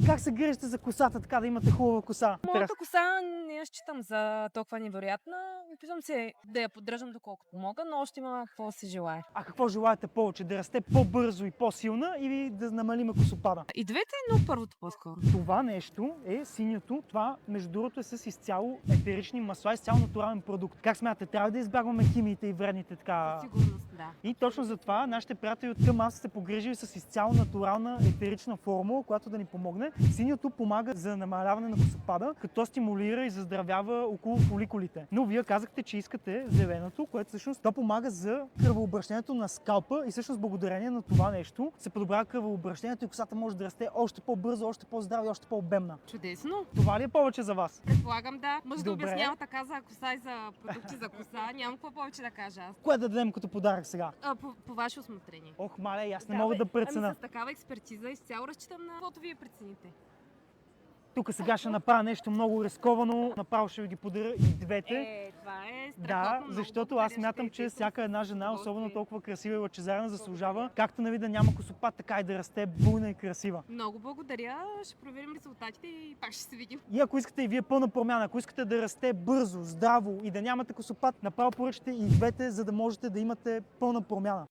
Как се грижите за косата, така да имате хубава коса? Моята коса не я считам за толкова невероятна. Опитвам се да я поддържам доколкото мога, но още има какво се желае. А какво желаете повече? Да расте по-бързо и по-силна или да намалиме косопада? И двете, но първото по-скоро. Това нещо е синьото. Това, между другото, е с изцяло етерични масла, изцяло натурален продукт. Как смятате, трябва да избягваме химиите и вредните така? Сигурност, да. И точно за това нашите приятели от към аз се погрижили с изцяло натурална етерична формула, която да ни помогне. Синьото помага за намаляване на косопада, като стимулира и заздравява около фоликулите. Но вие казахте, че искате зеленото, което всъщност то помага за кръвообращението на скалпа и всъщност благодарение на това нещо се подобрява кръвообращението и косата може да расте още по-бързо, още по-здраво и още по-обемна. Чудесно. Това ли е повече за вас? Предполагам, да. Може да Добре. обяснява така за коса и за продукти за коса. Нямам какво повече да кажа аз. Кое да дадем като подарък сега? По ваше усмотрение. Ох, мале, аз не мога да преценя. Ами с такава експертиза изцяло разчитам на каквото вие прецените. Тук сега ще направя нещо много рисковано. Направо ще ви ги подаря и двете. Това е страхотно. Да, много защото благодаря, аз смятам, ще че е всяка една жена, удоволствие. особено толкова красива и лъчезарна, заслужава както нали да няма косопад, така и да расте буйна и красива. Много благодаря. Ще проверим резултатите и пак ще се видим. И ако искате и вие пълна промяна, ако искате да расте бързо, здраво и да нямате косопад, направо поръчате и двете, за да можете да имате пълна промяна.